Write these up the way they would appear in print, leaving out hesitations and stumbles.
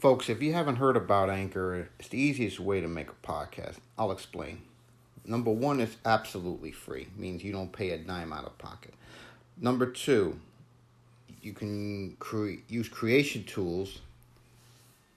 Folks, if you haven't heard about Anchor, it's the easiest way to make a podcast. I'll explain. Number one, it's absolutely free. Means you don't pay a dime out of pocket. Number two, you can use creation tools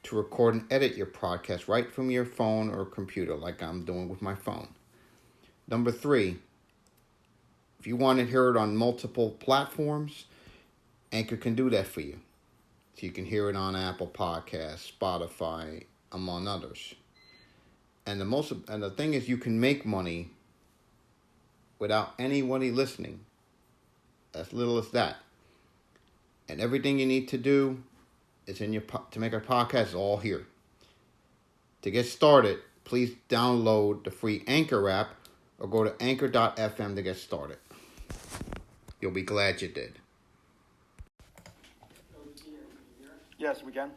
to record and edit your podcast right from your phone or computer, like I'm doing with my phone. Number three, if you want to hear it on multiple platforms, Anchor can do that for you. So you can hear it on Apple Podcasts, Spotify, among others. And the thing is, you can make money without anybody listening. As little as that. And everything you need to do is to make a podcast is all here. To get started, please download the free Anchor app or go to anchor.fm to get started. You'll be glad you did. Yes, we can.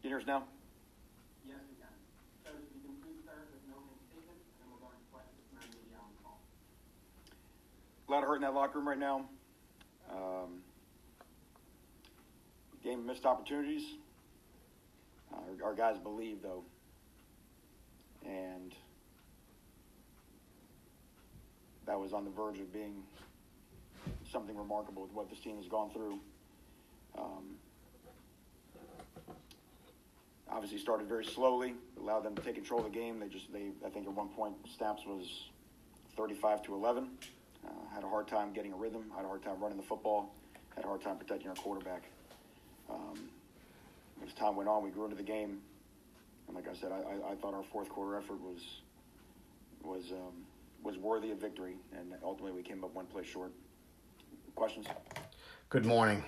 You hear us now? Yes, we can. So you can please start with no name statement, and then we'll go into questions from our media on the call. A lot of hurt in that locker room right now. Game of missed opportunities. Our guys believe, though. And that was on the verge of being something remarkable with what this team has gone through. Obviously started very slowly, allowed them to take control of the game. I think at one point Snaps was 35-11. Had a hard time getting a rhythm, had a hard time running the football, had a hard time protecting our quarterback. As time went on, we grew into the game. And like I said, I thought our fourth quarter effort was worthy of victory, and ultimately we came up one play short. Questions? Good morning.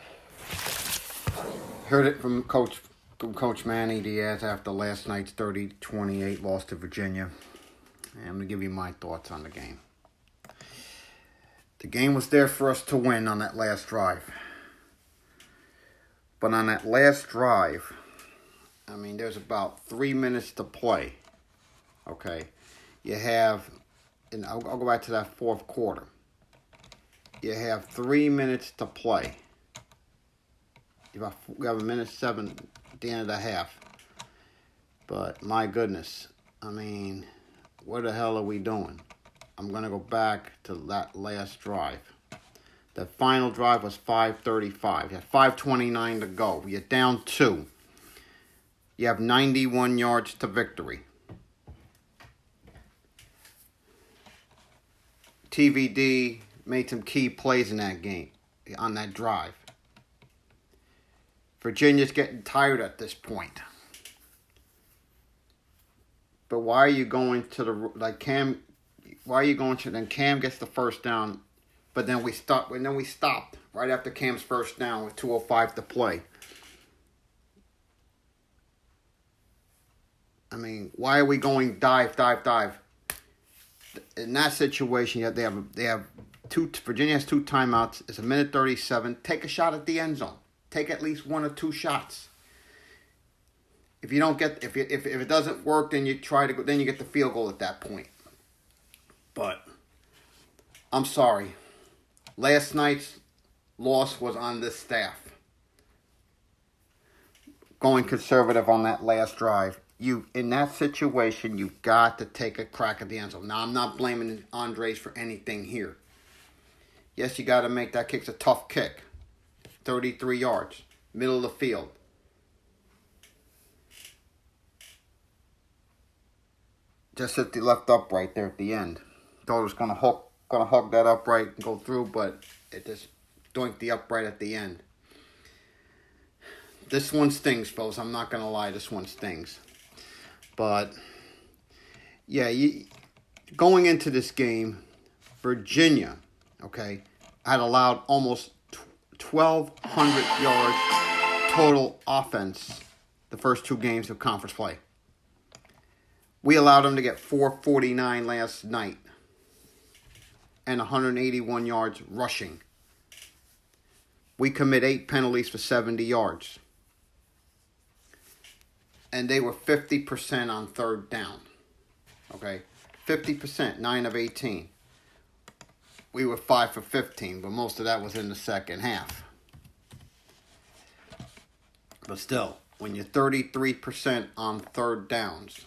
Heard it from Coach Diaz after last night's 30-28 loss to Virginia. And I'm going to give you my thoughts on the game. The game was there for us to win on that last drive. But on that last drive, there's about 3 minutes to play. Okay. You have, and I'll go back to that fourth quarter. You have 3 minutes to play. We have a minute 7 at the end of the half. But my goodness, what the hell are we doing? I'm going to go back to that last drive. The final drive was 5:35. You have 5:29 to go. You're down 2. You have 91 yards to victory. TVD made some key plays in that game, on that drive. Virginia's getting tired at this point. But why are you going to Cam? Why are you going to? Then Cam gets the first down, but then we stopped. And then we stopped right after Cam's first down with 2:05 to play. Why are we going dive? In that situation, they have two. Virginia has 2 timeouts. It's a minute 37. Take a shot at the end zone. Take at least 1 or 2 shots. If you don't get, if it doesn't work, then you try to go. Then you get the field goal at that point. But I'm sorry. Last night's loss was on this staff. Going conservative on that last drive. In that situation, you've got to take a crack at the end zone. Now, I'm not blaming Andres for anything here. Yes, you got to make that kick. It's a tough kick. 33 yards. Middle of the field. Just hit the left upright there at the end. Thought it was gonna hug that upright and go through, but it just doinked the upright at the end. This one stings, folks. I'm not gonna lie, this one stings. But yeah, going into this game, Virginia, had allowed almost 1,200 yards total offense the first 2 games of conference play. We allowed them to get 449 last night and 181 yards rushing. We commit 8 penalties for 70 yards. And they were 50% on third down. Okay, 50%, 9 of 18. We were 5 for 15, but most of that was in the second half. But still, when you're 33% on third downs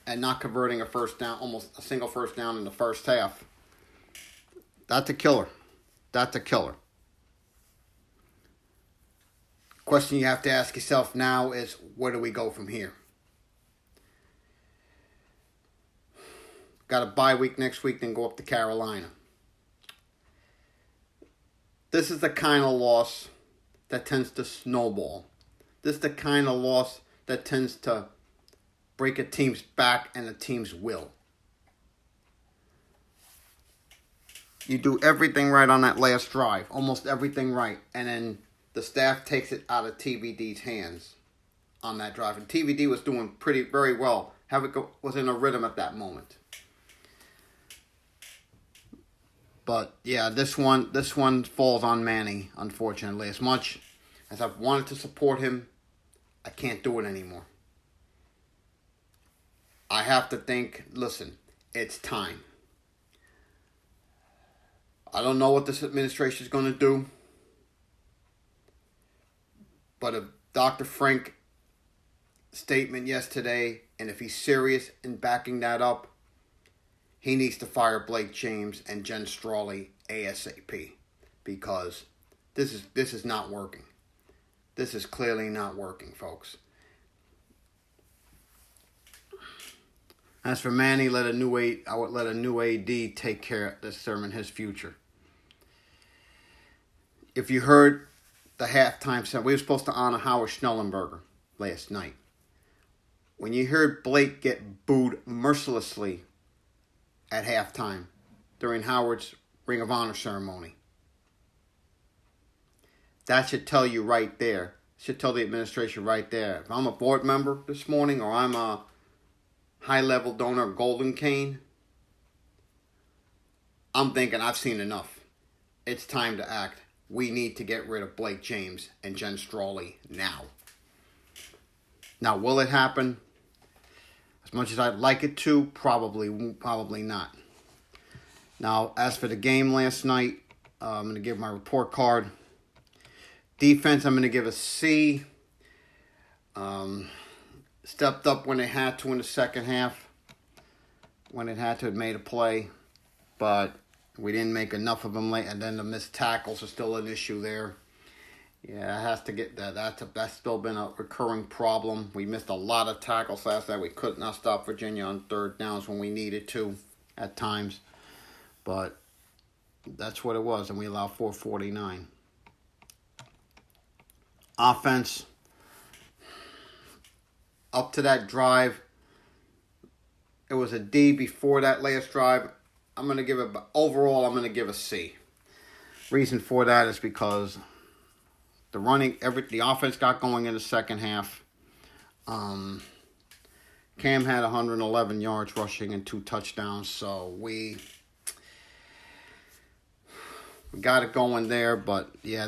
and not converting a first down, almost a single first down in the first half, that's a killer. That's a killer. Question you have to ask yourself now is, where do we go from here? Got a bye week next week, then go up to Carolina. This is the kind of loss that tends to snowball. This is the kind of loss that tends to break a team's back and a team's will. You do everything right on that last drive, almost everything right, and then the staff takes it out of TVD's hands on that drive. And TVD was doing very well. Was in a rhythm at that moment. But yeah, this one falls on Manny, unfortunately. As much as I've wanted to support him, I can't do it anymore. I have to think, listen, it's time. I don't know what this administration is going to do. But if Dr. Frank's statement yesterday, and if he's serious in backing that up, he needs to fire Blake James and Jen Strawley ASAP, because this is not working. This is clearly not working, folks. As for Manny, I would let a new AD take care of this, determine his future. If you heard the halftime sound, we were supposed to honor Howard Schnellenberger last night. When you heard Blake get booed mercilessly at halftime during Howard's Ring of Honor ceremony, that should tell you right there. Should tell the administration right there. If I'm a board member this morning, or I'm a high-level donor of Golden Cane, I'm thinking I've seen enough. It's time to act. We need to get rid of Blake James and Jen Strawley now. Now, will it happen? As much as I'd like it to, probably not. Now, as for the game last night, I'm going to give my report card. Defense, I'm going to give a C. Stepped up when they had to in the second half. When it had to, it made a play. But we didn't make enough of them late. And then the missed tackles are still an issue there. Yeah, it has to get that. That's still been a recurring problem. We missed a lot of tackles last night. We could not stop Virginia on third downs when we needed to at times. But that's what it was, and we allowed 449. Offense, up to that drive, it was a D before that last drive. I'm going to give a C. Reason for that is because the offense got going in the second half. Cam had 111 yards rushing and 2 touchdowns, so we got it going there. But yeah,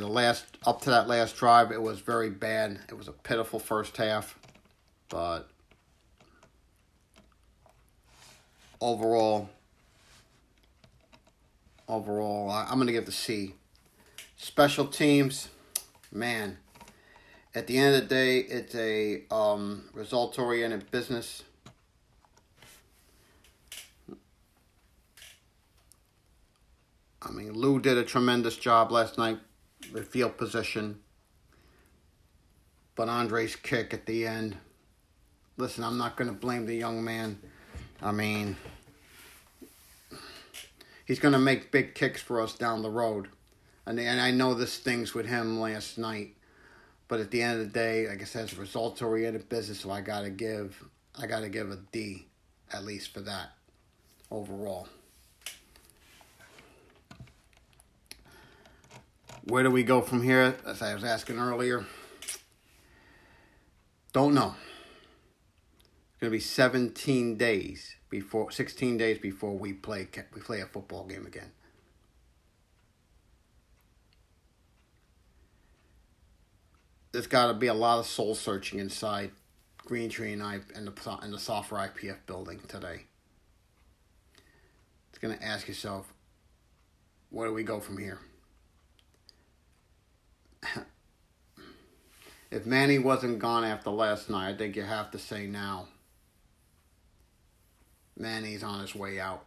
up to that last drive, it was very bad. It was a pitiful first half, but overall, I'm going to give the C. Special teams, man, at the end of the day, it's a result-oriented business. I mean, Lou did a tremendous job last night with field position. But Andre's kick at the end, listen, I'm not going to blame the young man. I mean, he's going to make big kicks for us down the road. And I know this stings with him last night. But at the end of the day, like I said, it's a results-oriented business, so I gotta give a D, at least for that, overall. Where do we go from here? As I was asking earlier, don't know. It's gonna be 16 days before we play a football game again. There's got to be a lot of soul searching inside Green Tree and I in the Software IPF building today. It's going to ask yourself, where do we go from here? If Manny wasn't gone after last night, I think you have to say now, Manny's on his way out.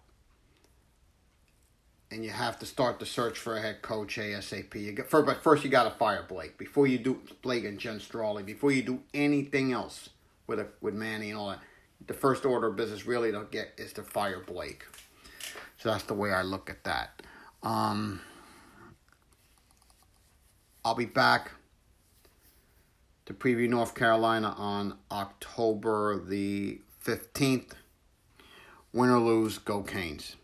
And you have to start the search for a head coach ASAP. But first you got to fire Blake. Before you do Blake and Jen Strawley, before you do anything else with Manny and all that, the first order of business really is to fire Blake. So that's the way I look at that. I'll be back to preview North Carolina on October the 15th. Win or lose, go Canes.